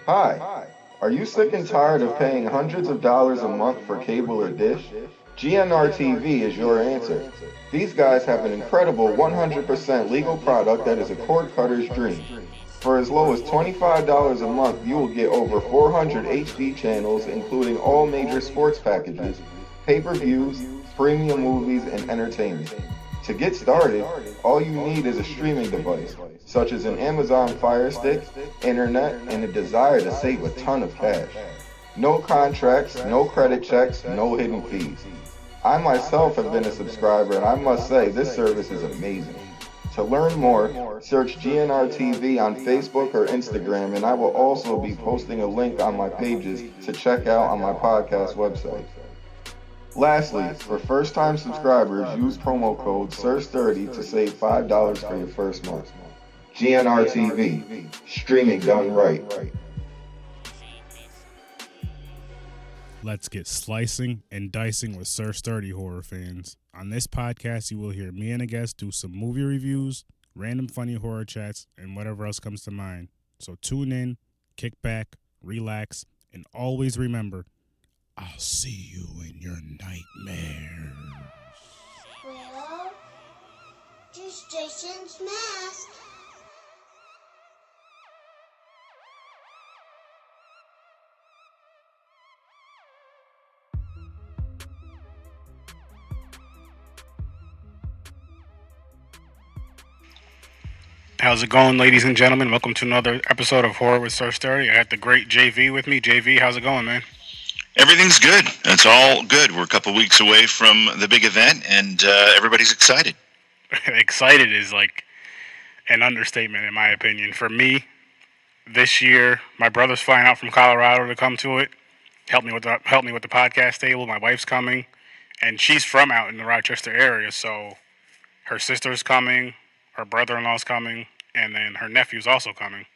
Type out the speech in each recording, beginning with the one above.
Hi, are you sick and tired of paying hundreds of dollars a month for cable or dish? GNR TV is your answer. These guys have an incredible 100% legal product that is a cord cutter's dream. For as low as $25 a month, you will get over 400 HD channels, including all major sports packages, pay-per-views, premium movies, and entertainment. To get started, all you need is a streaming device, such as an Amazon Fire Stick, internet, and a desire to save a ton of cash. No contracts, no credit checks, no hidden fees. I myself have been a subscriber, and I must say this service is amazing. To learn more, search GNR TV on Facebook or Instagram, and I will also be posting a link on my pages to check out on my podcast website. Lastly, for first-time subscribers, use promo code SIR30 to save $5 for your first month. GNR TV, streaming done right. Let's get slicing and dicing with Sir Sturdy horror fans. On this podcast, you will hear me and a guest do some movie reviews, random funny horror chats, and whatever else comes to mind. So tune in, kick back, relax, and always remember, I'll see you in your nightmares. Well, just Jason's mask. How's it going, ladies and gentlemen? Welcome to another episode of Horror with Sir Sturdy. I got the great JV with me. JV, how's it going, man? Everything's good. It's all good. We're a couple weeks away from the big event, and everybody's excited. Excited is like an understatement, in my opinion. For me, this year, my brother's flying out from Colorado to come to it. Help me with the podcast table. My wife's coming, and she's from out in the Rochester area, so her sister's coming, her brother-in-law's coming, and then her nephew's also coming.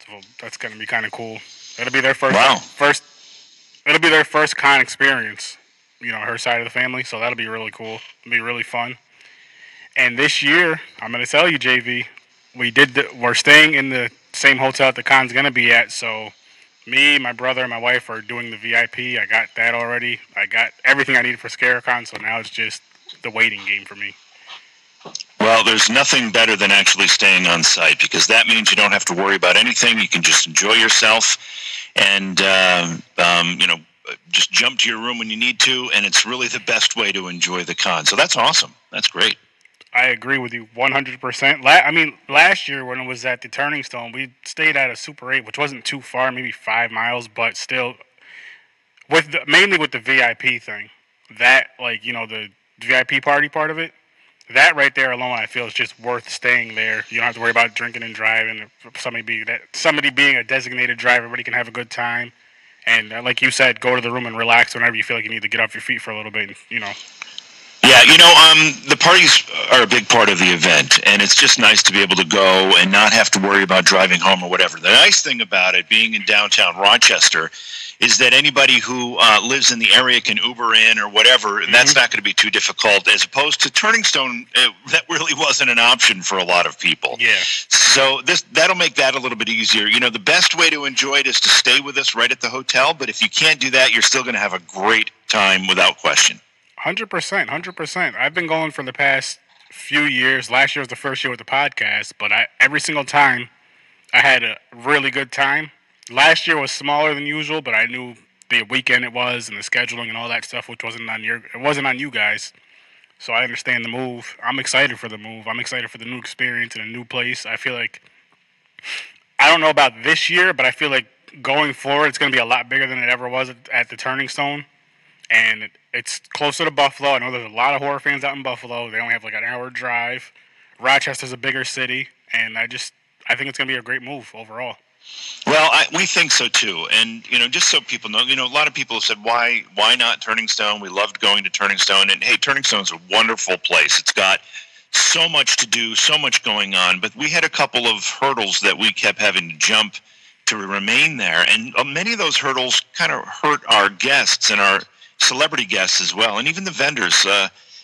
So that's gonna be kind of cool. It'll be their first. It'll be their first con experience, her side of the family. So that'll be really cool. It'll be really fun. And this year, I'm gonna tell you, JV, we're staying in the same hotel that the con's gonna be at. So me, my brother, and my wife are doing the VIP. I got that already. I got everything I needed for ScareCon. So now it's just the waiting game for me. Well, there's nothing better than actually staying on site, because that means you don't have to worry about anything. You can just enjoy yourself and, just jump to your room when you need to. And it's really the best way to enjoy the con. So that's awesome. That's great. I agree with you 100%. Last year when it was at the Turning Stone, we stayed at a Super 8, which wasn't too far, maybe 5 miles, but still, mainly with the VIP thing. That, the VIP party part of it, that right there alone, I feel is just worth staying there. You don't have to worry about drinking and driving. Somebody being a designated driver, everybody can have a good time. And like you said, go to the room and relax whenever you feel like you need to get off your feet for a little bit. Yeah, the parties are a big part of the event, and it's just nice to be able to go and not have to worry about driving home or whatever. The nice thing about it, being in downtown Rochester, is that anybody who lives in the area can Uber in or whatever, and that's not going to be too difficult, as opposed to Turning Stone, that really wasn't an option for a lot of people. Yeah. So that'll make that a little bit easier. The best way to enjoy it is to stay with us right at the hotel, but if you can't do that, you're still going to have a great time without question. 100%. I've been going for the past few years. Last year was the first year with the podcast, but every single time I had a really good time. Last year was smaller than usual, but I knew the weekend it was and the scheduling and all that stuff, which wasn't on you guys. So I understand the move. I'm excited for the move. I'm excited for the new experience and a new place. I feel like, I don't know about this year, but I feel like going forward, it's going to be a lot bigger than it ever was at the Turning Stone. And it's closer to Buffalo. I know there's a lot of horror fans out in Buffalo. They only have like an hour drive. Rochester's a bigger city, and I think it's going to be a great move overall. Well, we think so too, and just so people know, a lot of people have said, why not Turning Stone? We loved going to Turning Stone, and hey, Turning Stone's a wonderful place. It's got so much to do, so much going on, but we had a couple of hurdles that we kept having to jump to remain there, and many of those hurdles kind of hurt our guests and our celebrity guests as well, and even the vendors.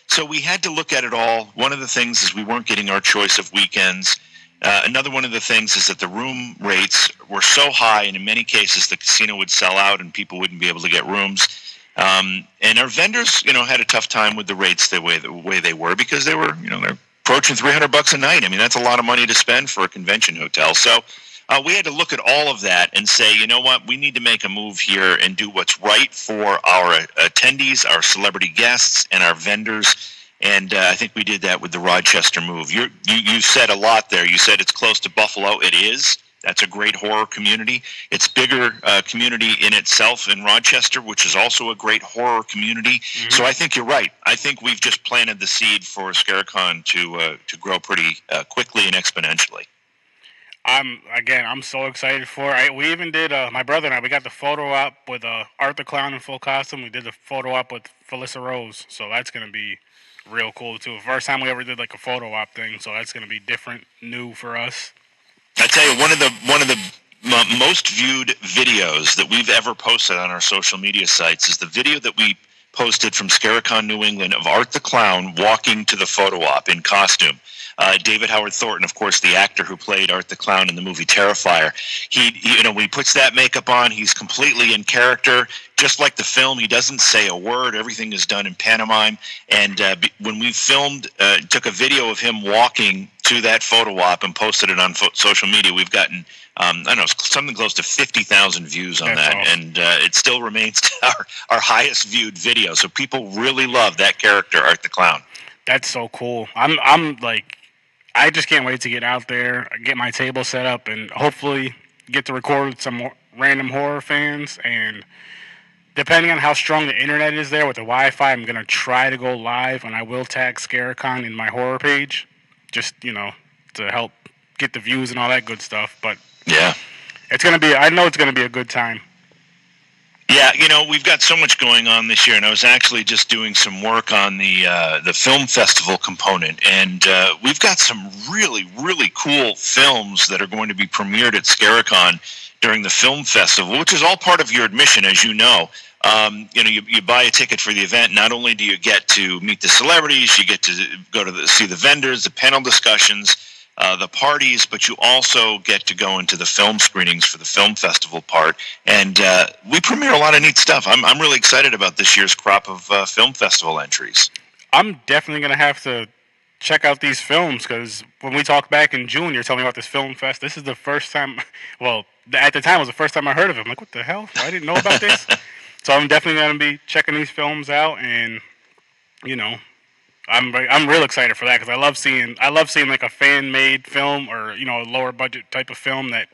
So we had to look at it all. One of the things is we weren't getting our choice of weekends. Another one of the things is that the room rates were so high, and in many cases the casino would sell out and people wouldn't be able to get rooms. And our vendors, had a tough time with the rates the way they were, because they were, they're approaching $300 a night. I mean, that's a lot of money to spend for a convention hotel. So we had to look at all of that and say, you know what, we need to make a move here and do what's right for our attendees, our celebrity guests, and our vendors. And I think we did that with the Rochester move. You said a lot there. You said it's close to Buffalo. It is. That's a great horror community. It's bigger community in itself in Rochester, which is also a great horror community. Mm-hmm. So I think you're right. I think we've just planted the seed for ScareCon to grow pretty quickly and exponentially. I'm so excited for it. We even did, my brother and I, we got the photo op with Art the Clown in full costume. We did the photo op with Felissa Rose. So that's going to be real cool, too. First time we ever did like a photo op thing. So that's going to be different, new for us. I tell you, one of the most viewed videos that we've ever posted on our social media sites is the video that we posted from ScareCon New England of Art the Clown walking to the photo op in costume. David Howard Thornton, of course, the actor who played Art the Clown in the movie Terrifier. He when he puts that makeup on, he's completely in character. Just like the film, he doesn't say a word. Everything is done in pantomime. And when we filmed, took a video of him walking to that photo op and posted it on social media, we've gotten, I don't know, something close to 50,000 views on that. Awesome. And it still remains our highest viewed video. So people really love that character, Art the Clown. That's so cool. I'm like, I just can't wait to get out there, get my table set up, and hopefully get to record with some random horror fans. And depending on how strong the internet is there with the Wi-Fi, I'm going to try to go live, and I will tag ScareCon in my horror page, just, to help get the views and all that good stuff. But yeah, I know it's going to be a good time. Yeah, we've got so much going on this year, and I was actually just doing some work on the film festival component, and we've got some really, really cool films that are going to be premiered at ScareCon during the film festival, which is all part of your admission, as you know. You buy a ticket for the event. Not only do you get to meet the celebrities, you get to go to see the vendors, the panel discussions, the parties, but you also get to go into the film screenings for the film festival part, and we premiere a lot of neat stuff. I'm really excited about this year's crop of film festival entries. I'm definitely going to have to check out these films, because when we talked back in June, you're telling me about this film fest. This is the first time, well, at the time it was the first time I heard of it. I'm like, what the hell? I didn't know about this. So I'm definitely going to be checking these films out, and I'm real excited for that, because I love seeing like a fan made film, or a lower budget type of film that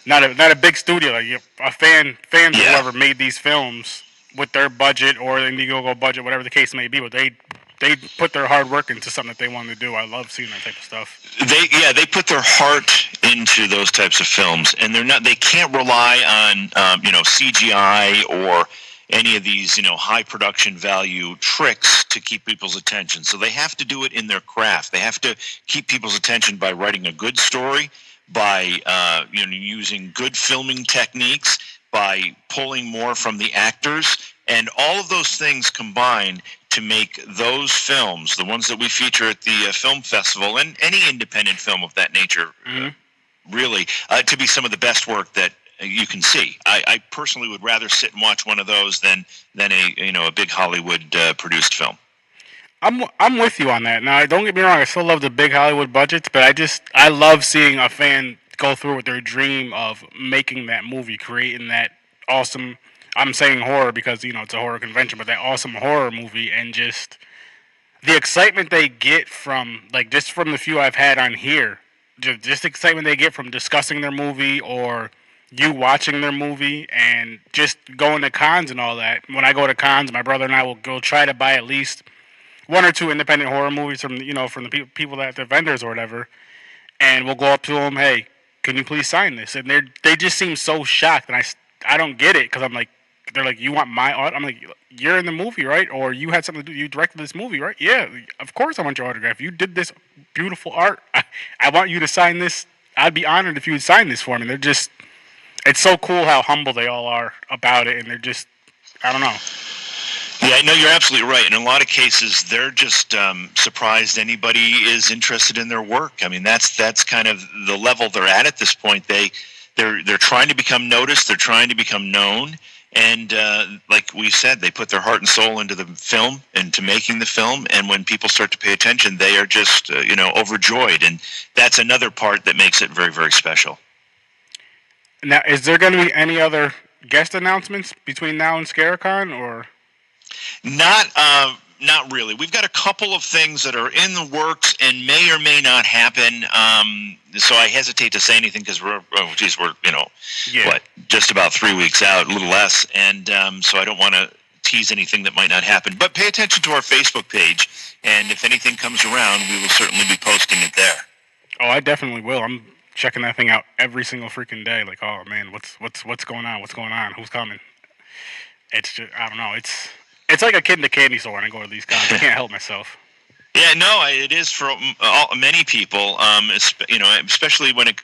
not a big studio, like fans or whoever made these films with their budget or their Indiegogo budget, whatever the case may be, but they put their hard work into something that they wanted to do. I love seeing that type of stuff. They put their heart into those types of films, and they can't rely on CGI or any of these, high production value tricks to keep people's attention. So they have to do it in their craft. They have to keep people's attention by writing a good story, by using good filming techniques, by pulling more from the actors, and all of those things combine to make those films, the ones that we feature at the film festival, and any independent film of that nature, really, to be some of the best work that you can see. I personally would rather sit and watch one of those than a big Hollywood produced film. I'm with you on that. Now, don't get me wrong, I still love the big Hollywood budgets, but I love seeing a fan go through with their dream of making that movie, creating that awesome, I'm saying horror because it's a horror convention, but that awesome horror movie, and just the excitement they get from, like, just from the few I've had on here, just excitement they get from discussing their movie, or you watching their movie, and just going to cons and all that. When I go to cons, my brother and I will go try to buy at least one or two independent horror movies from the people that the vendors or whatever, and we'll go up to them, hey, can you please sign this? And they just seem so shocked, and I don't get it, because I'm like, they're like, you want my art? I'm like, you're in the movie, right? Or you had something to do, you directed this movie, right? Yeah, of course I want your autograph. You did this beautiful art. I want you to sign this. I'd be honored if you would sign this for me. They're just, it's so cool how humble they all are about it, and they're just, I don't know. Yeah, no, you're absolutely right. In a lot of cases, they're just surprised anybody is interested in their work. I mean, that's kind of the level they're at this point. They're trying to become noticed. They're trying to become known. And like we said, they put their heart and soul into the film, into making the film. And when people start to pay attention, they are just overjoyed. And that's another part that makes it very, very special. Now, is there going to be any other guest announcements between now and ScareCon, or? Not really. We've got a couple of things that are in the works and may or may not happen. So I hesitate to say anything because we're just about 3 weeks out, a little less, and so I don't want to tease anything that might not happen. But pay attention to our Facebook page, and if anything comes around, we will certainly be posting it there. Oh, I definitely will. I'm checking that thing out every single freaking day. Like, oh man, what's going on? What's going on? Who's coming? It's just, I don't know. It's like a kid in a candy store when I go to these cons. I can't help myself. Yeah, no, it is for many people. Especially when it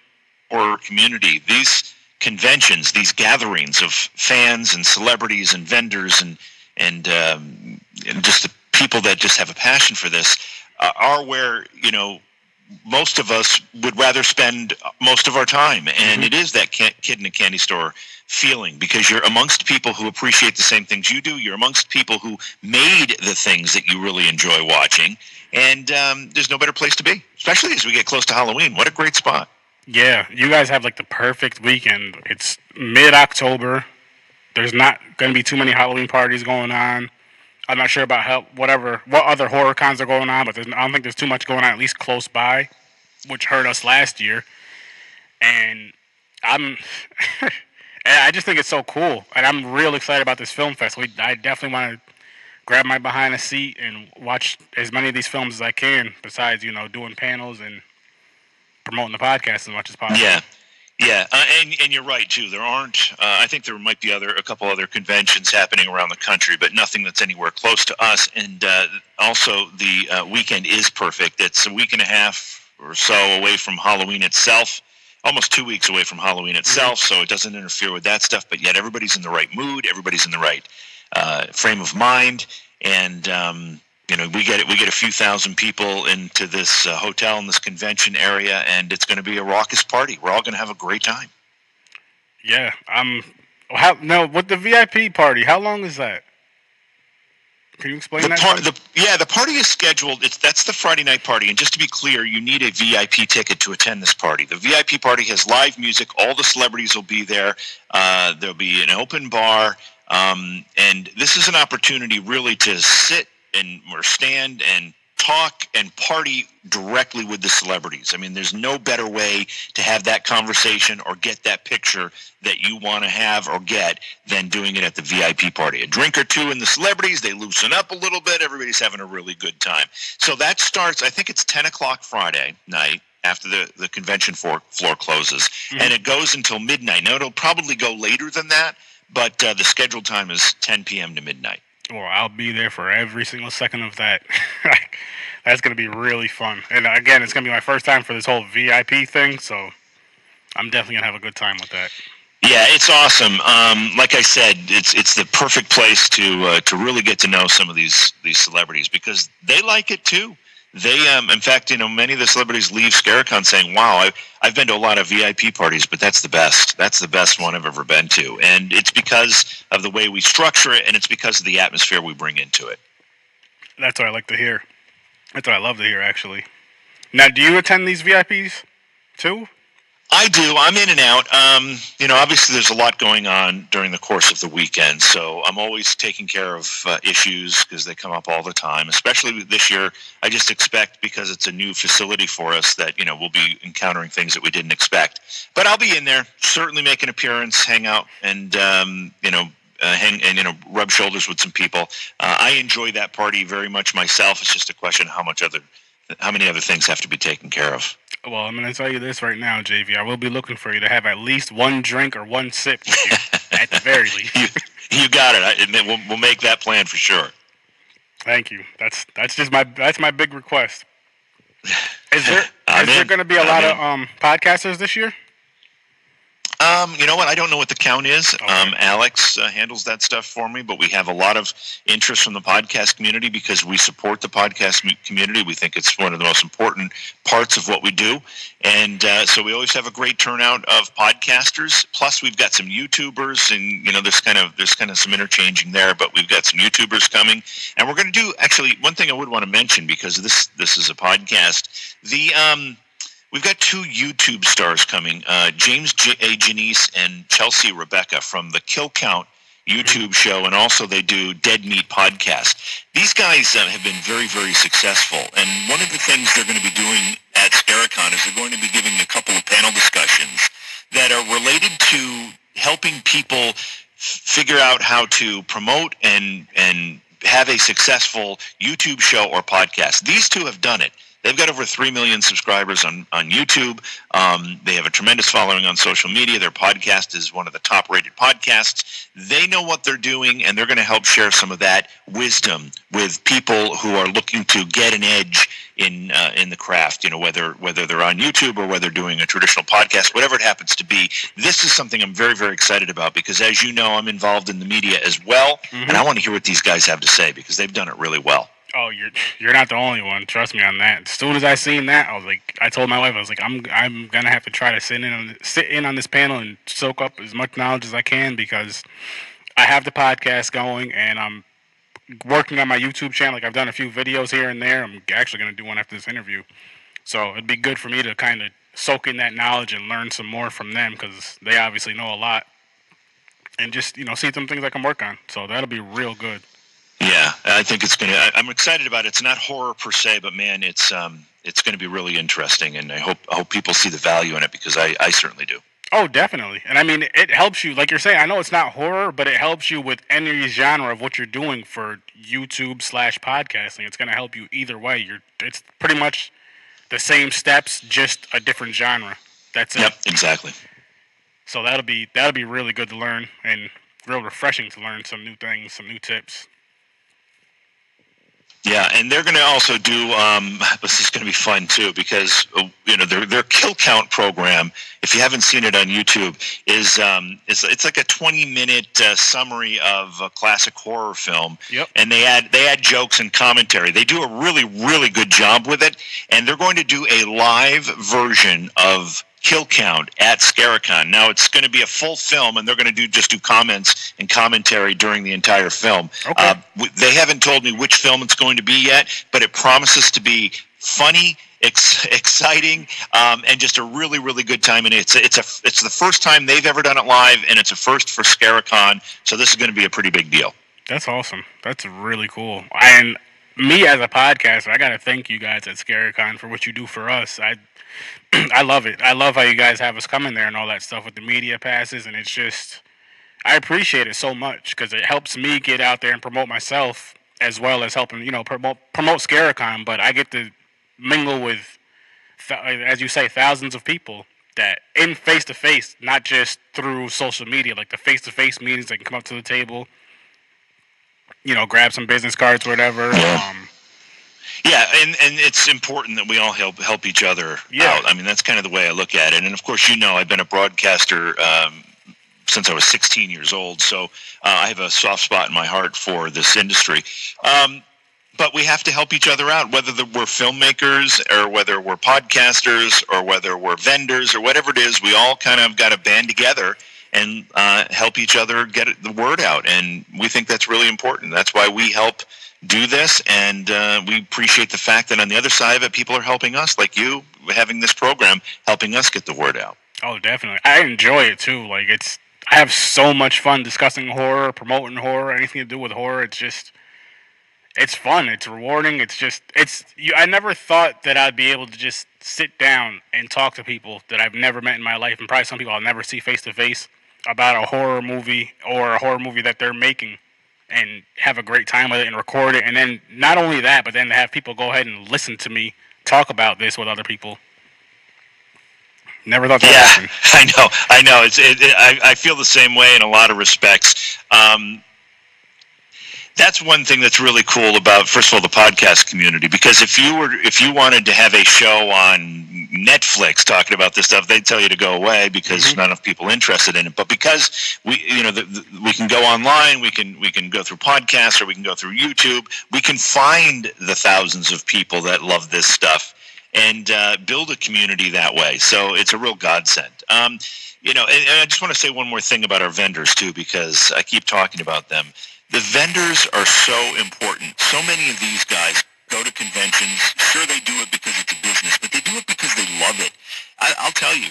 horror community. These conventions, these gatherings of fans and celebrities and vendors and just the people that just have a passion for this are where most of us would rather spend most of our time, and it is that kid in a candy store feeling, because you're amongst people who appreciate the same things you do. You're amongst people who made the things that you really enjoy watching, and there's no better place to be, especially as we get close to Halloween. What a great spot. Yeah, you guys have like the perfect weekend. It's mid-October. There's not going to be too many Halloween parties going on. I'm not sure about what other horror cons are going on, but I don't think there's too much going on, at least close by, which hurt us last year. And I just think it's so cool, and I'm real excited about this film fest. I definitely want to grab my behind a seat and watch as many of these films as I can, besides doing panels and promoting the podcast as much as possible. Yeah, and you're right too. There aren't. I think there might be a couple other conventions happening around the country, but nothing that's anywhere close to us. And also, the weekend is perfect. It's a week and a half or so away from Halloween itself, almost 2 weeks away from Halloween itself. So it doesn't interfere with that stuff. But yet, everybody's in the right mood. Everybody's in the right frame of mind, and we get a few thousand people into this hotel in this convention area, and it's going to be a raucous party. We're all going to have a great time. Yeah, with the VIP party, how long is that? Can you explain that? The party is scheduled. That's the Friday night party, and just to be clear, you need a VIP ticket to attend this party. The VIP party has live music. All the celebrities will be there. There'll be an open bar, and this is an opportunity really to sit or stand and talk and party directly with the celebrities. I mean, there's no better way to have that conversation or get that picture that you want to have or get than doing it at the VIP party. A drink or two in the celebrities, they loosen up a little bit. Everybody's having a really good time. So that starts, I think it's 10 o'clock Friday night after the convention floor closes, and it goes until midnight. Now, it'll probably go later than that, but the scheduled time is 10 p.m. to midnight. Well, I'll be there for every single second of that. That's going to be really fun. And again, it's going to be my first time for this whole VIP thing, so I'm definitely going to have a good time with that. Yeah, it's awesome. Like I said, it's the perfect place to really get to know some of these celebrities, because they like it too. They, in fact, many of the celebrities leave ScareCon saying, "Wow, I've been to a lot of VIP parties, but that's the best. That's the best one I've ever been to." And it's because of the way we structure it, and it's because of the atmosphere we bring into it. That's what I like to hear. That's what I love to hear, actually. Now, do you attend these VIPs too? I do. I'm in and out. Obviously there's a lot going on during the course of the weekend, so I'm always taking care of issues because they come up all the time. Especially this year, I just expect, because it's a new facility for us, that we'll be encountering things that we didn't expect. But I'll be in there, certainly make an appearance, hang out, and rub shoulders with some people. I enjoy that party very much myself. It's just a question of how many other things have to be taken care of. Well, I'm going to tell you this right now, JV. I will be looking for you to have at least one drink or one sip with you, at the very least. You got it. We'll make that plan for sure. Thank you. That's my big request. Is there going to be a lot of podcasters this year? You know what? I don't know what the count is. Okay. Alex handles that stuff for me, but we have a lot of interest from the podcast community because we support the podcast community. We think it's one of the most important parts of what we do, and so we always have a great turnout of podcasters. Plus, we've got some YouTubers, and there's kind of some interchanging there. But we've got some YouTubers coming, and we're going to do actually one thing I would want to mention because this is a podcast. We've got 2 YouTube stars coming, James A. Janice and Chelsea Rebecca from the Kill Count YouTube show, and also they do Dead Meat podcast. These guys have been very, very successful, and one of the things they're going to be doing at Scaricon is they're going to be giving a couple of panel discussions that are related to helping people figure out how to promote and have a successful YouTube show or podcast. These 2 have done it. They've got over 3 million subscribers on YouTube. They have a tremendous following on social media. Their podcast is one of the top-rated podcasts. They know what they're doing, and they're going to help share some of that wisdom with people who are looking to get an edge in the craft. Whether they're on YouTube or whether doing a traditional podcast, whatever it happens to be. This is something I'm very, very excited about because, as you know, I'm involved in the media as well, and I want to hear what these guys have to say because they've done it really well. Oh, you're not the only one. Trust me on that. As soon as I seen that, I told my wife, I was like, I'm gonna have to try to sit in on this panel and soak up as much knowledge as I can because I have the podcast going and I'm working on my YouTube channel. Like I've done a few videos here and there. I'm actually gonna do one after this interview. So it'd be good for me to kind of soak in that knowledge and learn some more from them because they obviously know a lot. And just see some things I can work on. So that'll be real good. Yeah, I think it's gonna. I'm excited about it. It's not horror per se, but man, it's going to be really interesting, and I hope people see the value in it because I certainly do. Oh, definitely. And I mean, it helps you, like you're saying. I know it's not horror, but it helps you with any genre of what you're doing for YouTube/podcasting. It's going to help you either way. It's pretty much the same steps, just a different genre. That's it. Yep, exactly. So that'll be really good to learn and real refreshing to learn some new things, some new tips. Yeah, and they're going to also do. This is going to be fun too because their Kill Count program. If you haven't seen it on YouTube, is it's like a 20-minute summary of a classic horror film. Yep. And they add jokes and commentary. They do a really, really good job with it, and they're going to do a live version of Kill Count at Scaricon. Now it's going to be a full film, and they're going to do comments and commentary during the entire film. Okay. They haven't told me which film it's going to be yet, but it promises to be funny, exciting, and just a really, really good time. And it's the first time they've ever done it live, and it's a first for Scaricon. So this is going to be a pretty big deal. That's awesome. That's really cool. And me as a podcaster, I got to thank you guys at Scaricon for what you do for us. I love it. I love how you guys have us come in there and all that stuff with the media passes, and it's just, I appreciate it so much because it helps me get out there and promote myself as well as helping, promote Scaricon, but I get to mingle with, as you say, thousands of people that in face-to-face, not just through social media, like the face-to-face meetings, they can come up to the table, grab some business cards or whatever. Yeah, and it's important that we all help each other out. I mean, that's kind of the way I look at it. And, of course, I've been a broadcaster since I was 16 years old, so I have a soft spot in my heart for this industry. But we have to help each other out, whether we're filmmakers or whether we're podcasters or whether we're vendors or whatever it is. We all kind of got to band together and help each other get the word out. And we think that's really important. That's why we help do this, and we appreciate the fact that on the other side of it, people are helping us, like you, having this program, helping us get the word out. Oh, definitely. I enjoy it, too. Like, I have so much fun discussing horror, promoting horror, anything to do with horror. It's fun. It's rewarding. I never thought that I'd be able to just sit down and talk to people that I've never met in my life, and probably some people I'll never see face-to-face, about a horror movie or a horror movie that they're making, and have a great time with it and record it. And then not only that, but then to have people go ahead and listen to me talk about this with other people. Never thought that would happen. I know. I feel the same way in a lot of respects. That's one thing that's really cool about, first of all, the podcast community, because if you wanted to have a show on Netflix talking about this stuff, they'd tell you to go away because not enough people interested in it. But because we can go online, we can go through podcasts, or we can go through YouTube, we can find the thousands of people that love this stuff and build a community that way. So it's a real godsend. And I just want to say one more thing about our vendors too, because I keep talking about them. The vendors are so important. So many of these guys go to conventions. Sure, they do it because it's a business, but they do it because they love it. I'll tell you,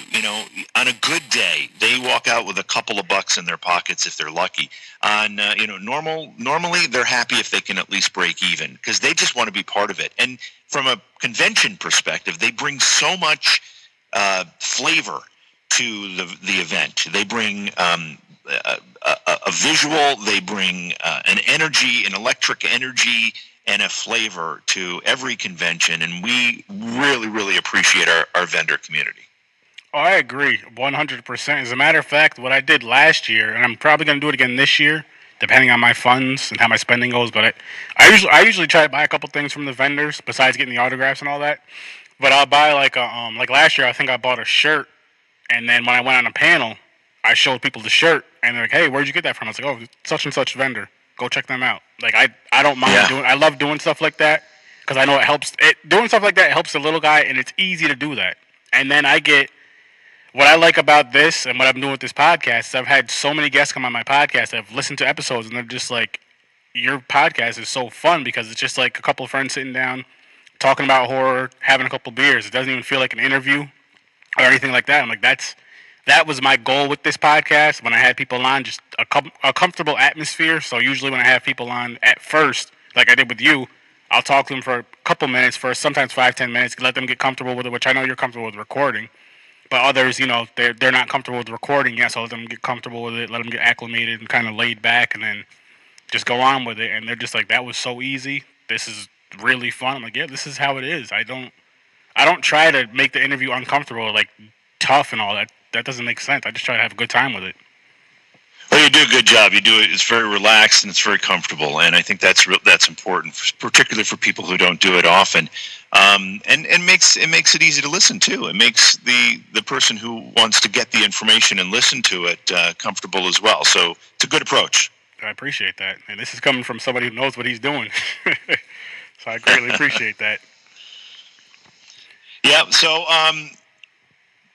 on a good day, they walk out with a couple of bucks in their pockets if they're lucky. On normally they're happy if they can at least break even because they just want to be part of it. And from a convention perspective, they bring so much flavor to the event. They bring a visual, they bring an energy, an electric energy, and a flavor to every convention, and we really, really appreciate our vendor community. Oh, I agree 100%. As a matter of fact, what I did last year, and I'm probably going to do it again this year, depending on my funds and how my spending goes, but I usually try to buy a couple things from the vendors besides getting the autographs and all that. But I'll buy like last year, I think I bought a shirt, and then when I went on a panel, I showed people the shirt, and they're like, "Hey, where'd you get that from?" I was like, "Oh, such and such vendor. Go check them out." Like I don't mind doing. I love doing stuff like that because I know it helps. Doing stuff like that helps the little guy, and it's easy to do that. And then I get what I like about this and what I'm doing with this podcast. Is I've had so many guests come on my podcast that have listened to episodes, and they're just like, "Your podcast is so fun because it's just like a couple of friends sitting down, talking about horror, having a couple beers. It doesn't even feel like an interview or anything like that." I'm like, that was my goal with this podcast when I had people on, just a comfortable atmosphere. So usually when I have people on at first, like I did with you, I'll talk to them for a couple minutes first, sometimes 5-10 minutes, let them get comfortable with it, which I know you're comfortable with recording. But others, they're not comfortable with recording yet, so let them get comfortable with it, let them get acclimated and kind of laid back, and then just go on with it. And they're just like, that was so easy. This is really fun. I'm like, yeah, this is how it is. I don't try to make the interview uncomfortable, like tough and all that. That doesn't make sense. I just try to have a good time with it. Well, you do a good job. You do it. It's very relaxed and it's very comfortable, and I think that's important, particularly for people who don't do it often. And makes it easy to listen to. It makes the person who wants to get the information and listen to it comfortable as well. So it's a good approach. I appreciate that, and this is coming from somebody who knows what he's doing. So I greatly appreciate that. Yeah. So.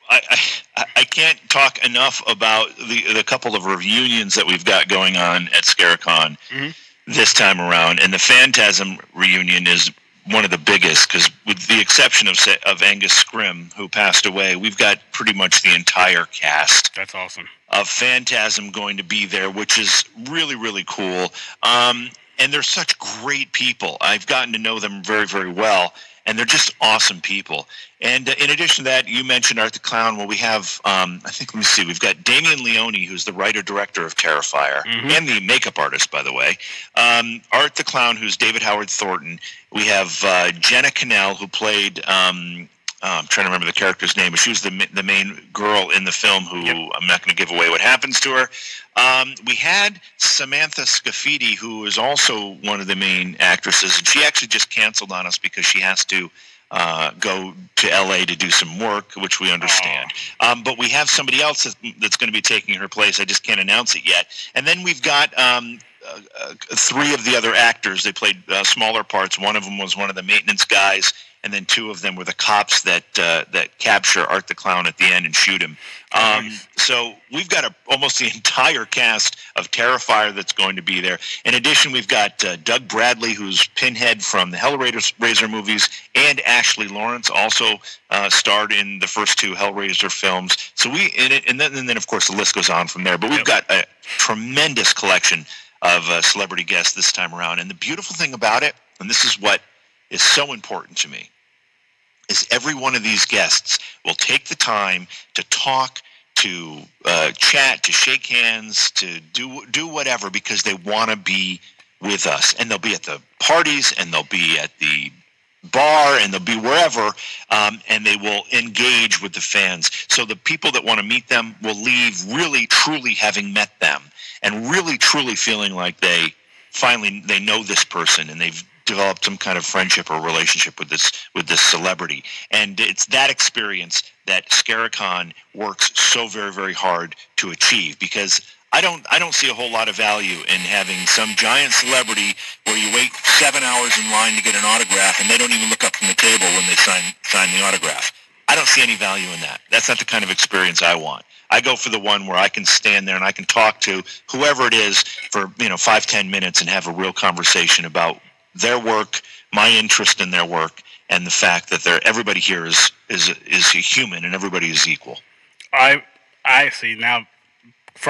I can't talk enough about the couple of reunions that we've got going on at ScareCon this time around, and the Phantasm reunion is one of the biggest because, with the exception of Angus Scrim, who passed away, we've got pretty much the entire cast. That's awesome. Of Phantasm going to be there, which is really, really cool. And they're such great people. I've gotten to know them very, very well. And they're just awesome people. And in addition to that, you mentioned Art the Clown. Well, we have, we've got Damien Leone, who's the writer-director of Terrifier, and the makeup artist, by the way. Art the Clown, who's David Howard Thornton. We have Jenna Cannell, who played, I'm trying to remember the character's name, but she was the main girl in the film who I'm not going to give away what happens to her. We had Samantha Scafidi, who is also one of the main actresses, and she actually just canceled on us because she has to go to LA to do some work, which we understand. But we have somebody else that's going to be taking her place. I just can't announce it yet. And then we've got three of the other actors. They played smaller parts. One of them was one of the maintenance guys, and then two of them were the cops that capture Art the Clown at the end and shoot him. So we've got almost the entire cast of Terrifier that's going to be there. In addition, we've got Doug Bradley, who's Pinhead from the Hellraiser movies, and Ashley Lawrence also starred in the first two Hellraiser films. So and then of course the list goes on from there. But we've got a tremendous collection of celebrity guests this time around. And the beautiful thing about it, and this is what is so important to me, is every one of these guests will take the time to talk, to chat, to shake hands, to do whatever, because they want to be with us. And they'll be at the parties, and they'll be at the bar, and they'll be wherever, and they will engage with the fans. So the people that want to meet them will leave really, truly having met them, and really, truly feeling like they finally they know this person and they've developed some kind of friendship or relationship with this celebrity. And it's that experience that Scaricon works so very, very hard to achieve, because I don't see a whole lot of value in having some giant celebrity where you wait 7 hours in line to get an autograph and they don't even look up from the table when they sign the autograph. I don't see any value in that. That's not the kind of experience I want. I go for the one where I can stand there and I can talk to whoever it is for 5-10 minutes and have a real conversation about their work, my interest in their work, and the fact that everybody here is a human and everybody is equal. I see now.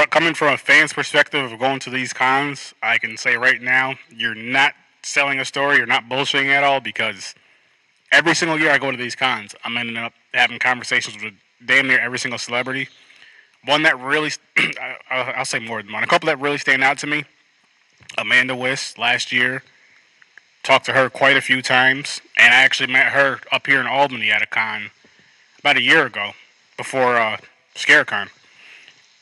Coming from a fan's perspective of going to these cons, I can say right now, you're not selling a story, you're not bullshitting at all, because every single year I go to these cons, I'm ending up having conversations with damn near every single celebrity. One that really, I'll say more than one, a couple that really stand out to me, Amanda Wiss last year, talked to her quite a few times, and I actually met her up here in Albany at a con about a year ago, before Scarecon.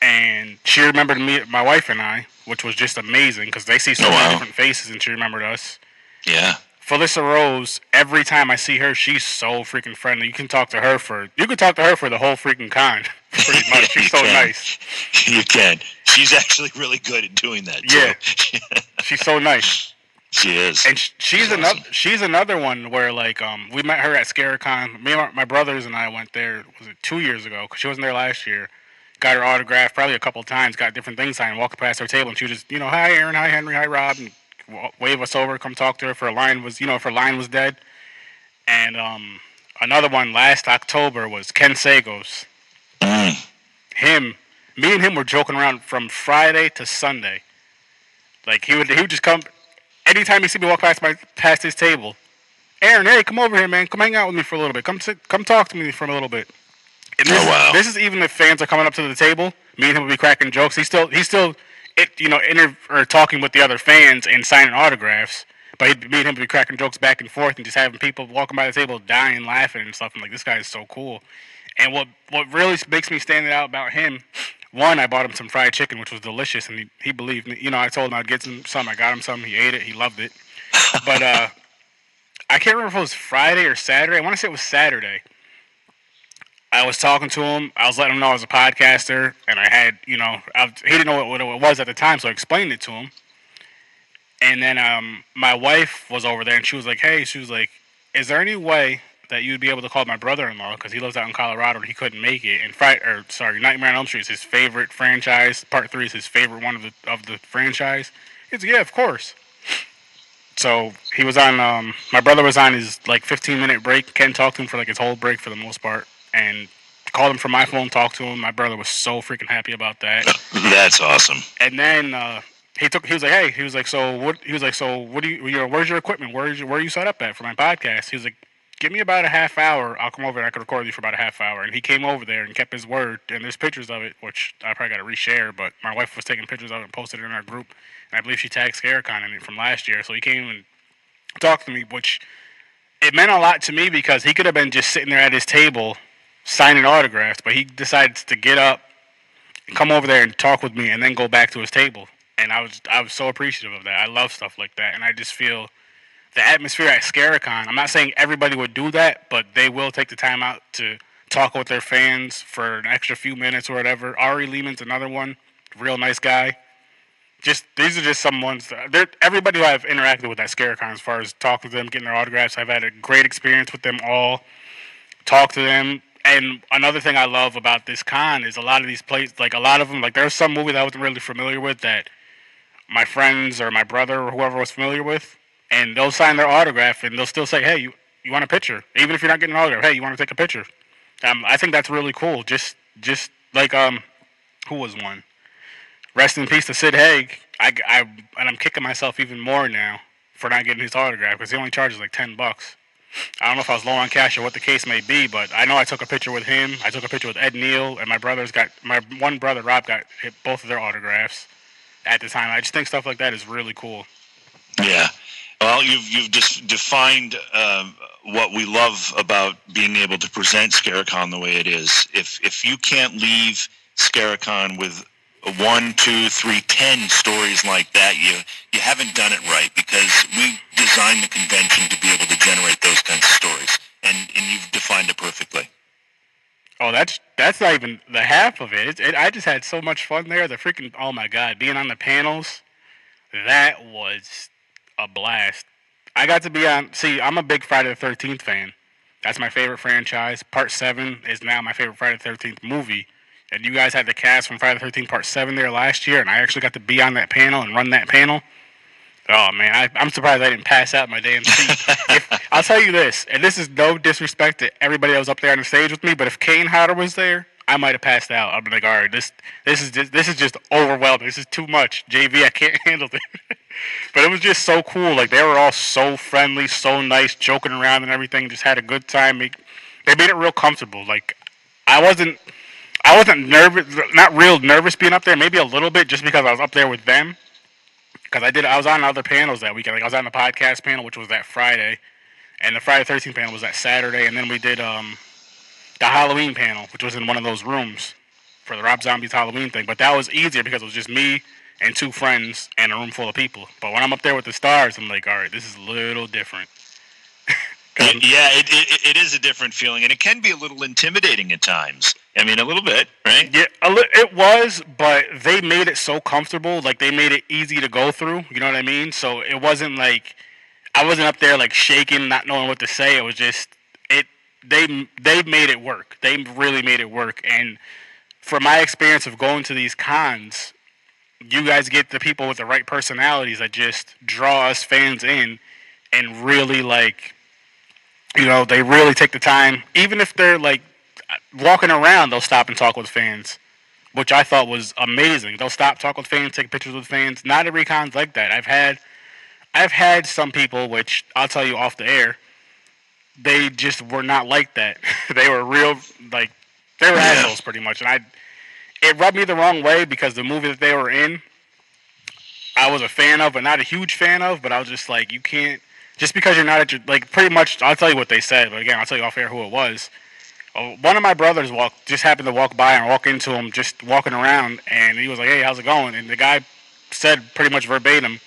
And she remembered me, my wife and I, which was just amazing because they see so many different faces, and she remembered us. Yeah. Felissa Rose, every time I see her, she's so freaking friendly. You can talk to her for the whole freaking con. Pretty much. She's so nice. You can. She's actually really good at doing that too. Yeah. She's so nice. She is. And she's another one where, like, we met her at Scarecon. Me and my brothers and I went there, was it 2 years ago? Because she wasn't there last year. Got her autograph probably a couple of times, got different things signed, walked past her table, and she would just, hi Aaron, hi Henry, hi Rob, and wave us over, come talk to her if her line was dead. And another one last October was Ken Sagos. Me and him were joking around from Friday to Sunday. Like, he would just come, anytime he see me walk past his table, Aaron, hey, come over here, man, come hang out with me for a little bit, come talk to me for a little bit. And this is even if fans are coming up to the table. Me and him will be cracking jokes. He's still talking with the other fans and signing autographs. But me and him will be cracking jokes back and forth and just having people walking by the table dying, laughing and stuff. I'm like, this guy is so cool. And what really makes me stand out about him, one, I bought him some fried chicken, which was delicious, and he believed me. I told him I'd get him some. I got him some. He ate it. He loved it. But I can't remember if it was Friday or Saturday. I want to say it was Saturday. I was talking to him. I was letting him know I was a podcaster, and I had, he didn't know what it was at the time, so I explained it to him. And then my wife was over there, and she was like, is there any way that you'd be able to call my brother-in-law, because he lives out in Colorado, and he couldn't make it, and Nightmare on Elm Street is his favorite franchise. Part 3 is his favorite one of the franchise. He's like, yeah, of course. So he was on, my brother was on his 15-minute break. Ken talked to him for his whole break for the most part. And called him from my phone, talked to him. My brother was so freaking happy about that. That's awesome. And then he was like, so what do you, where's your equipment? Where are you set up at for my podcast? He was like, give me about a half hour. I'll come over and I can record you for about a half hour. And he came over there and kept his word. And there's pictures of it, which I probably got to reshare. But my wife was taking pictures of it and posted it in our group. And I believe she tagged Scarecon in it from last year. So he came and talked to me, which it meant a lot to me because he could have been just sitting there at his table signing autographs, but he decided to get up and come over there and talk with me and then go back to his table. And I was so appreciative of that. I love stuff like that. And I just feel the atmosphere at Scarecon, I'm not saying everybody would do that, but they will take the time out to talk with their fans for an extra few minutes or whatever. Ari Lehman's another one, real nice guy. These are just some ones. Everybody who I've interacted with at Scarecon, as far as talking to them, getting their autographs, I've had a great experience with them all. Talk to them. And another thing I love about this con is a lot of these places, a lot of them, there's some movie that I wasn't really familiar with that my friends or my brother or whoever was familiar with, and they'll sign their autograph and they'll still say, hey, you want a picture? Even if you're not getting an autograph, hey, you want to take a picture? I think that's really cool. Just who was one? Rest in peace to Sid Haig. I'm kicking myself even more now for not getting his autograph because he only charges $10. I don't know if I was low on cash or what the case may be, but I know I took a picture with him. I took a picture with Ed Neal, and my one brother, Rob, got hit both of their autographs at the time. I just think stuff like that is really cool. Yeah. Well, you've just defined what we love about being able to present Scarecon the way it is. If you can't leave Scarecon with 1, 2, 3, 10 stories like that, you haven't done it right, because we designed the convention to be able to generate those kinds of stories, and you've defined it perfectly. Oh, that's not even the half of it. I just had so much fun there. The freaking, oh my god, being on the panels, that was a blast. I got to be on. See, I'm a big Friday the 13th fan. That's my favorite franchise. Part 7 is now my favorite Friday the 13th movie. And you guys had the cast from Friday the 13th Part 7 there last year, and I actually got to be on that panel and run that panel. Oh man, I'm surprised I didn't pass out my damn seat. I'll tell you this, and this is no disrespect to everybody that was up there on the stage with me, but if Kane Hodder was there, I might have passed out. I'd be like, all right, this is just overwhelming. This is too much. JV, I can't handle it. But it was just so cool. Like, they were all so friendly, so nice, joking around and everything. Just had a good time. They made it real comfortable. Like, I wasn't nervous, not real nervous being up there. Maybe a little bit, just because I was up there with them. Because I was on other panels that weekend. Like, I was on the podcast panel, which was that Friday, and the Friday 13th panel was that Saturday, and then we did the Halloween panel, which was in one of those rooms for the Rob Zombie's Halloween thing. But that was easier because it was just me and 2 friends and a room full of people. But when I'm up there with the stars, I'm like, all right, this is a little different. Yeah, it is a different feeling, and it can be a little intimidating at times. I mean, a little bit, right? Yeah, it was, but they made it so comfortable. Like, they made it easy to go through. You know what I mean? So it wasn't like I wasn't up there like shaking, not knowing what to say. It was just it. They made it work. They really made it work. And from my experience of going to these cons, you guys get the people with the right personalities that just draw us fans in, and really, like, they really take the time. Even if they're like walking around, they'll stop and talk with fans, which I thought was amazing. They'll stop, talk with fans, take pictures with fans. Not every con's like that. I've had some people, which I'll tell you off the air, they just were not like that. They were real, like, they were assholes pretty much, and it rubbed me the wrong way because the movie that they were in, I was a fan of, but not a huge fan of. But I was just like, you can't, just because you're not at your, like, pretty much. I'll tell you what they said, but again, I'll tell you off air who it was. One of my brothers just happened to walk by and walk into him, just walking around, and he was like, "Hey, how's it going?" And the guy said pretty much verbatim,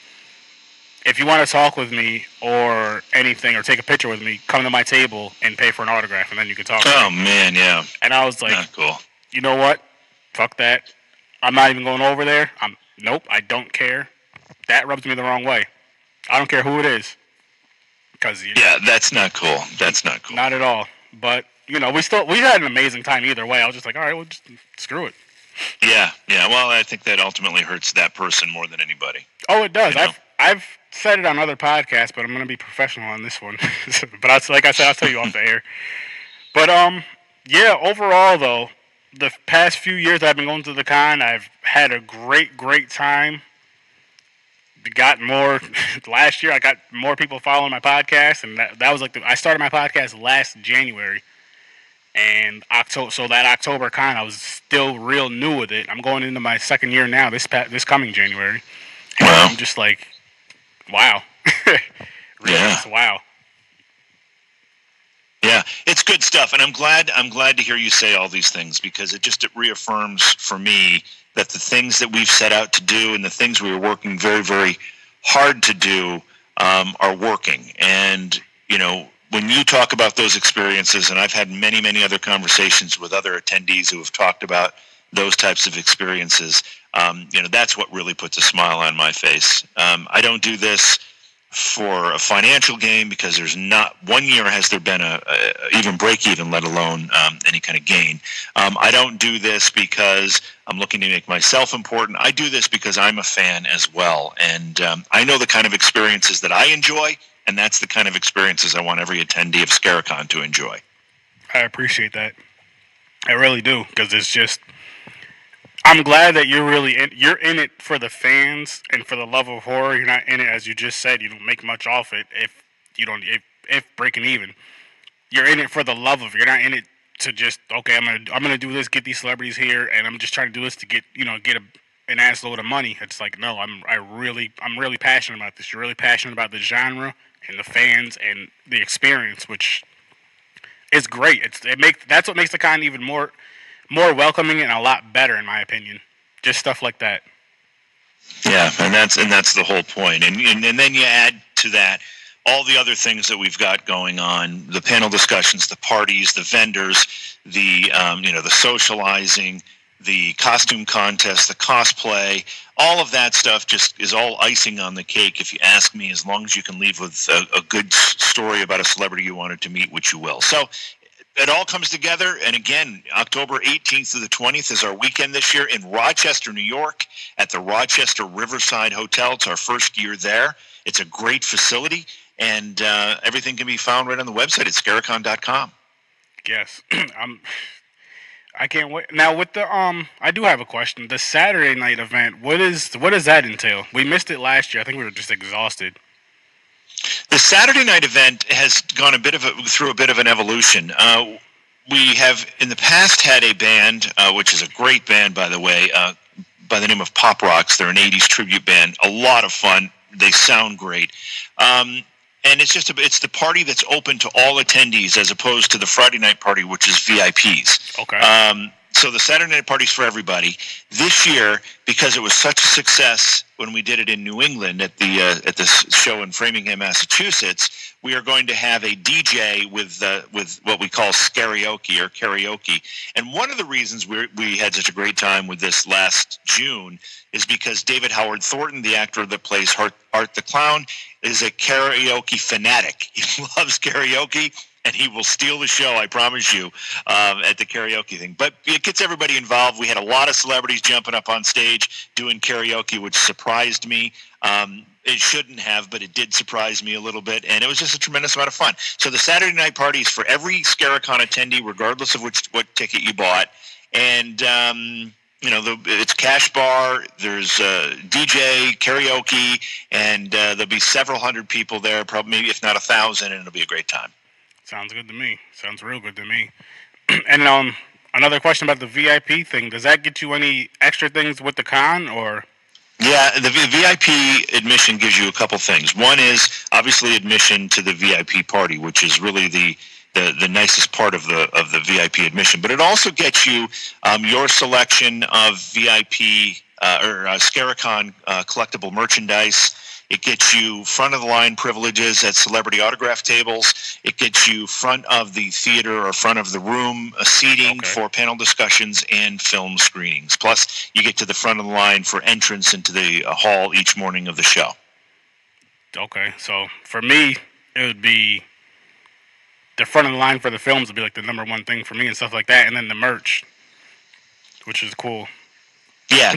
"If you want to talk with me or anything or take a picture with me, come to my table and pay for an autograph, and then you can talk." Oh man, yeah. And I was like, Not cool. you know what? Fuck that. I'm not even going over there. Nope. I don't care. That rubs me the wrong way. I don't care who it is. Yeah, that's not cool. That's not cool. Not at all. But we had an amazing time either way. I was just like, all right, well, just screw it. Yeah. Well, I think that ultimately hurts that person more than anybody. Oh, it does. I've said it on other podcasts, but I'm going to be professional on this one. But like I said, I'll tell you off the air. But yeah. Overall, though, the past few years I've been going to the con, I've had a great time. Got more last year. I got more people following my podcast, and that was like I started my podcast last January, and October. So that October con, I was still real new with it. I'm going into my second year now. This coming January, and wow. I'm just like, wow, really, just wow. Yeah, it's good stuff, and I'm glad to hear you say all these things, because it reaffirms for me that the things that we've set out to do and the things we were working very, very hard to do are working. And when you talk about those experiences, and I've had many, many other conversations with other attendees who have talked about those types of experiences, that's what really puts a smile on my face. I don't do this for a financial gain, because there's not one year has there been a even break even, let alone any kind of gain. I don't do this because I'm looking to make myself important. I do this because I'm a fan as well, and I know the kind of experiences that I enjoy, and that's the kind of experiences I want every attendee of Scaricon to enjoy. I appreciate that. I really do, because it's just, I'm glad that you're in it for the fans and for the love of horror. You're not in it, as you just said, you don't make much off it if breaking even. You're in it for the love of it. You're not in it to just, okay, I'm gonna do this, get these celebrities here, and I'm just trying to do this to get an ass load of money. It's like, no, I'm really passionate about this. You're really passionate about the genre and the fans and the experience, which is great. That's what makes the con even more welcoming and a lot better, in my opinion. Just stuff like that. Yeah, and that's the whole point. And then you add to that all the other things that we've got going on: the panel discussions, the parties, the vendors, the socializing, the costume contest, the cosplay. All of that stuff just is all icing on the cake, if you ask me. As long as you can leave with a good story about a celebrity you wanted to meet, which you will. So it all comes together. And again, October 18th to the 20th is our weekend this year in Rochester, New York, at the Rochester Riverside Hotel. It's our first year there. It's a great facility, and everything can be found right on the website at scaricon.com. Yes, I can't wait. Now with the I do have a question. The Saturday night event, what does that entail? We missed it last year. I think we were just exhausted. The Saturday night event has gone through a bit of an evolution. We have in the past had a band, which is a great band, by the way, by the name of Pop Rocks. They're an '80s tribute band. A lot of fun. They sound great. And it's the party that's open to all attendees, as opposed to the Friday night party, which is VIPs. Okay. So the Saturday night party's for everybody. This year, because it was such a success when we did it in New England at the show in Framingham, Massachusetts, we are going to have a DJ with what we call karaoke. And one of the reasons we had such a great time with this last June is because David Howard Thornton, the actor that plays Art the Clown, is a karaoke fanatic. He loves karaoke, and he will steal the show, I promise you, at the karaoke thing. But it gets everybody involved. We had a lot of celebrities jumping up on stage doing karaoke, which surprised me. It shouldn't have, but it did surprise me a little bit, and it was just a tremendous amount of fun. So the Saturday night party is for every Scaricon attendee, regardless of what ticket you bought. And it's cash bar. There's DJ, karaoke, and there'll be several hundred people there, probably maybe if not 1,000, and it'll be a great time. Sounds good to me. Sounds real good to me. And another question about the VIP thing. Does that get you any extra things with the con, or? Yeah, the VIP admission gives you a couple things. One is obviously admission to the VIP party, which is really the nicest part of the VIP admission. But it also gets you your selection of VIP or Scaricon collectible merchandise. It gets you front of the line privileges at celebrity autograph tables. It gets you front of the theater or front of the room seating for panel discussions and film screenings. Plus, you get to the front of the line for entrance into the hall each morning of the show. Okay, so for me, it would be the front of the line for the films would be like the number one thing for me and stuff like that, and then the merch, which is cool. Yeah.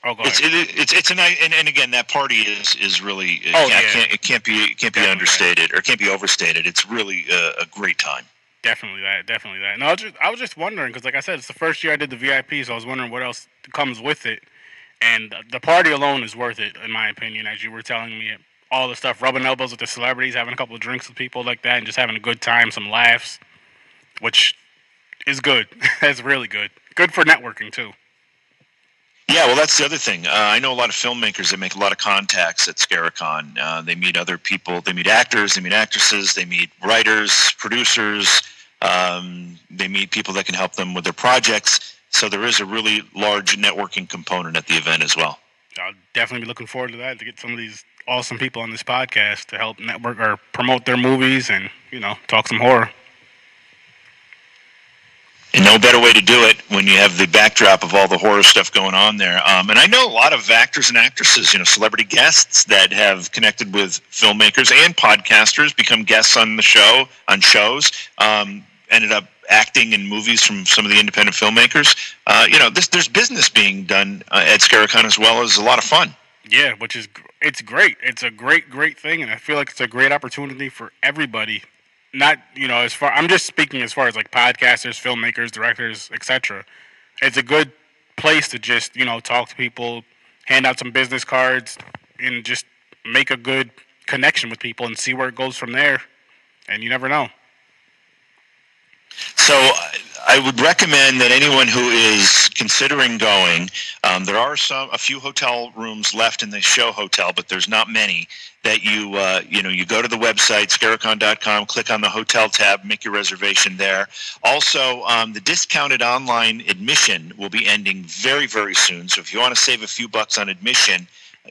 Oh, go ahead. It's a nice, and again, that party is really it can't be understated or can't be overstated. It's really a great time. Definitely that. No, I was just wondering because, like I said, it's the first year I did the VIP, so I was wondering what else comes with it. And the party alone is worth it, in my opinion. As you were telling me, all the stuff, rubbing elbows with the celebrities, having a couple of drinks with people like that, and just having a good time, some laughs, which is good. That's really good. Good for networking too. Yeah, well, that's the other thing. I know a lot of filmmakers that make a lot of contacts at Scaricon. They meet other people. They meet actors. They meet actresses. They meet writers, producers. They meet people that can help them with their projects. So there is a really large networking component at the event as well. I'll definitely be looking forward to that, to get some of these awesome people on this podcast to help network or promote their movies and, talk some horror. And no better way to do it when you have the backdrop of all the horror stuff going on there. And I know a lot of actors and actresses, celebrity guests that have connected with filmmakers and podcasters, become guests on the show, on shows, ended up acting in movies from some of the independent filmmakers. There's business being done at Scaricon as well as a lot of fun. Yeah, it's great. It's a great thing, and I feel like it's a great opportunity for everybody. Not, I'm just speaking as far as like podcasters, filmmakers, directors, etc. It's a good place to just, talk to people, hand out some business cards, and just make a good connection with people and see where it goes from there. And you never know. So I would recommend that anyone who is considering going, there are a few hotel rooms left in the show hotel, but there's not many. That you go to the website scaricon.com, click on the hotel tab, make your reservation there. Also, the discounted online admission will be ending very, very soon. So if you want to save a few bucks on admission,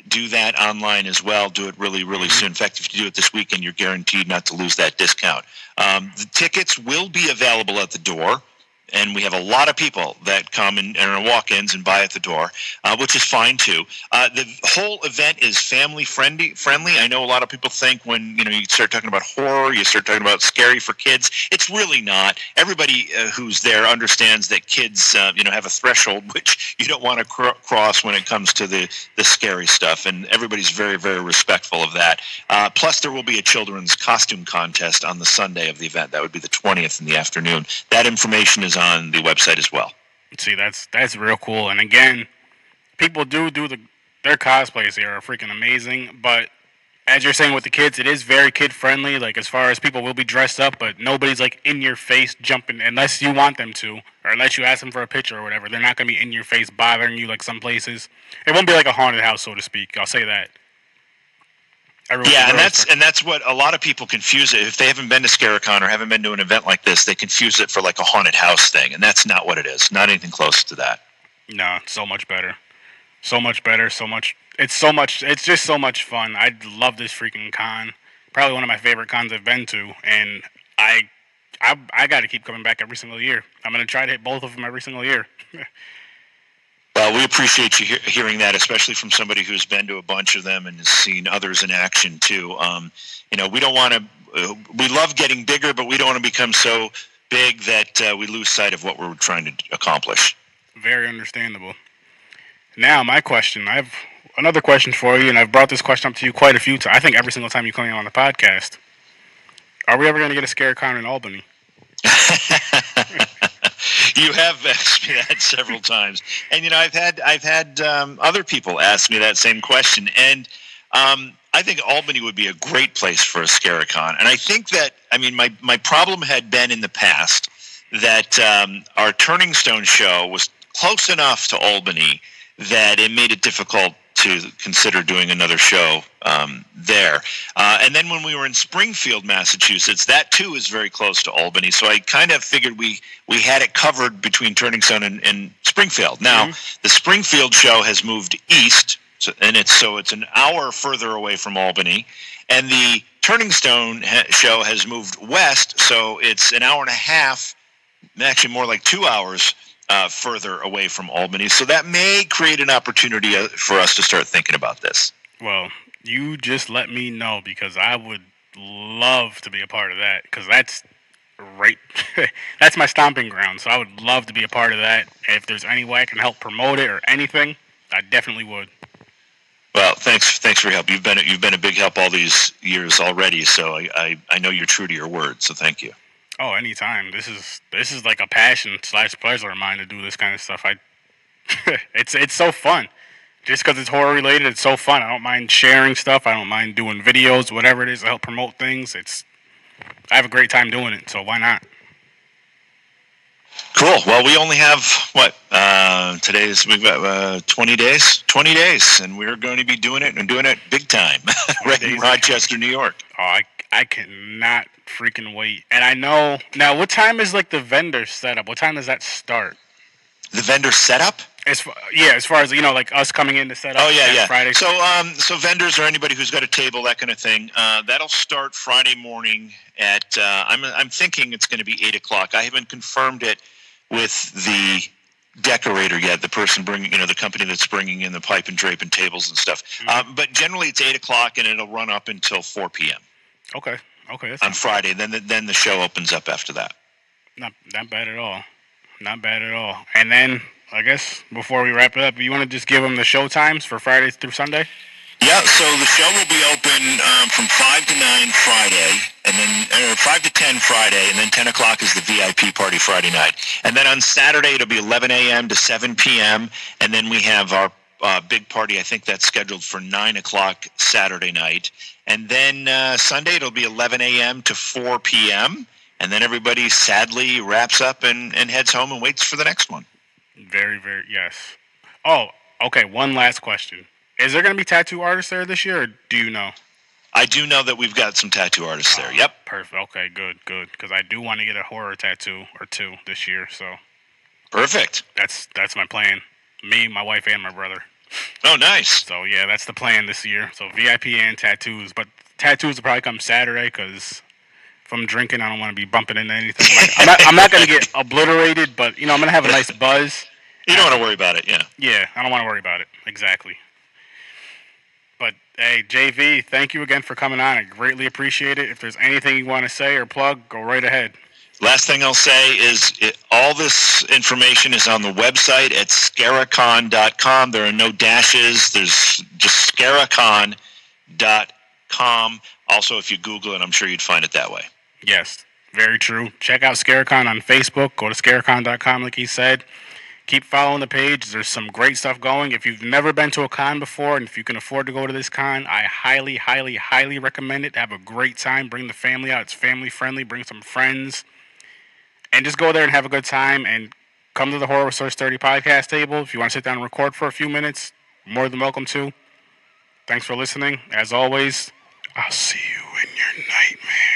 do that online as well. Do it really, really soon. In fact, if you do it this weekend, you're guaranteed not to lose that discount. The tickets will be available at the door, and we have a lot of people that come and are walk-ins and buy at the door, which is fine too. The whole event is family friendly. I know a lot of people think when you start talking about horror, you start talking about scary for kids. It's really not. Everybody who's there understands that kids, have a threshold which you don't want to cross when it comes to the scary stuff, and everybody's very, very respectful of that. Plus, there will be a children's costume contest on the Sunday of the event. That would be the 20th in the afternoon. That information is on the website as well. See, that's real cool. And again, people do their cosplays here are freaking amazing. But as you're saying with the kids, it is very kid friendly. Like as far as people will be dressed up, but nobody's like in your face jumping unless you want them to, or unless you ask them for a picture or whatever. They're not gonna be in your face bothering you like some places. It won't be like a haunted house, so to speak. I'll say that. Yeah, and that's what a lot of people confuse it. If they haven't been to Scaricon or haven't been to an event like this, they confuse it for like a haunted house thing, and that's not what it is. Not anything close to that. No, so much better. So much better. It's just so much fun. I love this freaking con. Probably one of my favorite cons I've been to, and I got to keep coming back every single year. I'm gonna try to hit both of them every single year. Well, we appreciate you hearing that, especially from somebody who's been to a bunch of them and has seen others in action too. We don't want to. We love getting bigger, but we don't want to become so big that we lose sight of what we're trying to accomplish. Very understandable. Now, my question. I have another question for you, and I've brought this question up to you quite a few times. I think every single time you come in on the podcast. Are we ever going to get a Scaricon in Albany? You have asked me that several times, and I've had other people ask me that same question, and I think Albany would be a great place for a Scaricon. And I think that my problem had been in the past that our Turning Stone show was close enough to Albany that it made it difficult to consider doing another show there. And then when we were in Springfield, Massachusetts, that too is very close to Albany. So I kind of figured we had it covered between Turning Stone and Springfield. Now, the Springfield show has moved east, and it's an hour further away from Albany. And the Turning Stone show has moved west, so it's an hour and a half, actually more like 2 hours further away from Albany. So that may create an opportunity for us to start thinking about this. Well, you just let me know, because I would love to be a part of that, because that's right. That's my stomping ground, so I would love to be a part of that. If there's any way I can help promote it or anything, I definitely would. Well, thanks for your help. You've been a big help all these years already, so I know you're true to your word, so thank you. Oh, anytime. This is like a passion / pleasure of mine to do this kind of stuff. It's so fun. Just because it's horror related, it's so fun. I don't mind sharing stuff. I don't mind doing videos, whatever it is to help promote things. I have a great time doing it, so why not? Cool. Well, we only have we've got 20 days, and we're going to be doing it big time right in Rochester, New York. Oh, I cannot freaking wait. And I know now. What time is like the vendor setup? What time does that start? The vendor setup? As far as like us coming in to set up. Oh yeah. Friday. So vendors or anybody who's got a table, that kind of thing, that'll start Friday morning at. I'm thinking it's going to be 8:00. I haven't confirmed it with the decorator yet. The person bringing, the company that's bringing in the pipe and drape and tables and stuff. But generally it's 8:00 and it'll run up until 4 p.m. Okay. On Friday. Then the show opens up after that. Not bad at all. Not bad at all. And then I guess before we wrap it up, you want to just give them the show times for Friday through Sunday? Yeah, so the show will be open from 5 to 9 Friday, and then 5 to 10 Friday, and then 10 o'clock is the VIP party Friday night. And then on Saturday, it'll be 11 a.m. to 7 p.m., and then we have our big party. I think that's scheduled for 9 o'clock Saturday night. And then Sunday, it'll be 11 a.m. to 4 p.m., and then everybody sadly wraps up and heads home and waits for the next one. Very, very, yes. Oh, okay, one last question. Is there going to be tattoo artists there this year, or do you know? I do know that we've got some tattoo artists there. Yep. Perfect. Okay, good. Because I do want to get a horror tattoo or two this year, so Perfect. that's my plan. Me, my wife, and my brother. Oh, nice. So, yeah, that's the plan this year. So, VIP and tattoos. But tattoos will probably come Saturday because if I'm drinking, I don't want to be bumping into anything. I'm not going to get obliterated, but, I'm going to have a nice buzz. You don't want to worry about it, yeah. Yeah, I don't want to worry about it. Exactly. But, hey, JV, thank you again for coming on. I greatly appreciate it. If there's anything you want to say or plug, go right ahead. Last thing I'll say is all this information is on the website at scaricon.com. There are no dashes. There's just scaricon.com. Also, if you Google it, I'm sure you'd find it that way. Yes, very true. Check out Scaricon on Facebook. Go to scaricon.com like he said. Keep following the page. There's some great stuff going. If you've never been to a con before and if you can afford to go to this con, I highly, highly, highly recommend it. Have a great time. Bring the family out. It's family friendly. Bring some friends. And just go there and have a good time and come to the Horror with Source 30 podcast table. If you want to sit down and record for a few minutes, more than welcome to. Thanks for listening. As always, I'll see you in your nightmare.